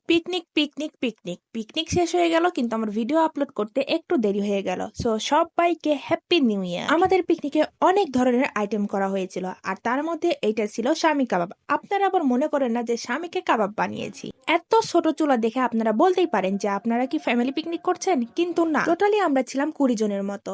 Picnic picnic picnic picnic শেষ হয়ে গেল, কিন্তু আমার ভিডিও আপলোড করতে একটু দেরি হয়ে গেল। সো সবাইকে হ্যাপি নিউ ইয়ার। আমাদের পিকনিকে অনেক ধরনের আইটেম করা হয়েছিল, আর তার মধ্যে এইটা ছিল শামি কাবাব। আপনারা আবার মনে করেন না যে শামিকে কাবাব বানিয়েছি। এত ছোট চুলা দেখে আপনারা বলতেই পারেন যে আপনারা কি ফ্যামিলি পিকনিক করছেন, কিন্তু না, টোটালি আমরা ছিলাম 20 জনের মতো।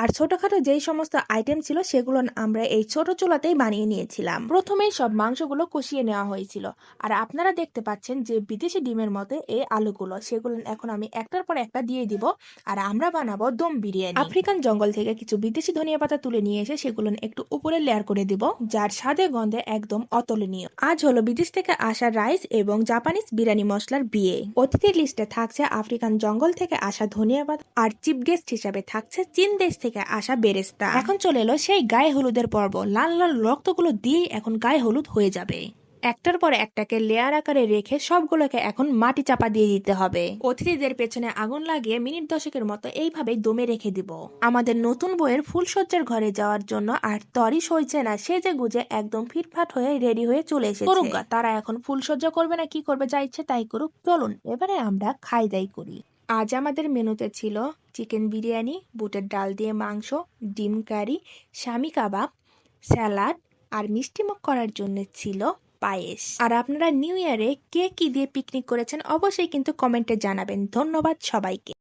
আর ছোটখাটো যেই সমস্ত আইটেম ছিল সেগুলো আমরা এই ছোট চুলাতেই বানিয়ে নিয়েছিলাম। প্রথমেই সব মাংসগুলো কষিয়ে নেওয়া হয়েছিল, আর আপনারা দেখতে পাচ্ছেন যে বিদেশি ডিমের মতো এই আলুগুলো, সেগুলো এখন আমি একটার পর একটা দিয়ে দিব। আর আমরা বানাবো দম বিরিয়ানি। আফ্রিকান জঙ্গল থেকে কিছু বিদেশি ধনিয়া পাতা তুলে নিয়ে এসে সেগুলো একটু উপরে লেয়ার করে দিব, যার স্বাদে গন্ধে একদম অতুলনীয়। আজ হলো বিদেশ থেকে আসা রাইস এবং জাপানিজ বিরিয়ানি মশলার বিয়ে। অতিথির লিস্টে থাকছে আফ্রিকান জঙ্গল থেকে আসা ধনিয়া পাতা, আর চিফ গেস্ট হিসাবে থাকছে চীন দেশ থেকে আসা বেরেস্তা। এখন চলে এলো সেই গায়ে হলুদের পর্ব। লাল লাল রক্তগুলো দিয়ে এখন গায়ে হলুদ হয়ে যাবে। একটার পর একটাকে লেয়ার আকারে রেখে সবগুলোকে এখন মাটি চাপা দিয়ে দিতে হবে। অতিথিদের পেছনে আগুন লাগিয়ে মিনিট 10-এর মতো এইভাবেই দমে রেখে দিব। আমাদের নতুন বউয়ের ফুলসজ্জার ঘরে যাওয়ার জন্য আর তরি সইছে না, সেজে গুজে একদম ফিটফাট হয়ে রেডি হয়ে চলে এসেছে। করুক গা, তারা এখন ফুলসজ্জা করবে না কি করবে, যা ইচ্ছে তাই করুক। চলুন এবারে আমরা খাই দাই করি। আজ আমাদের মেনুতে ছিল চিকেন বিরিয়ানি, বুটের ডাল দিয়ে মাংস, ডিম কারি, শামি কাবাব, স্যালাড, আর মিষ্টিমুখ করার জন্য ছিল পায়েস। আর আপনারা নিউ ইয়ারে কে কি দিয়ে পিকনিক করেছেন অবশ্যই কিন্তু কমেন্টে জানাবেন। ধন্যবাদ সবাইকে।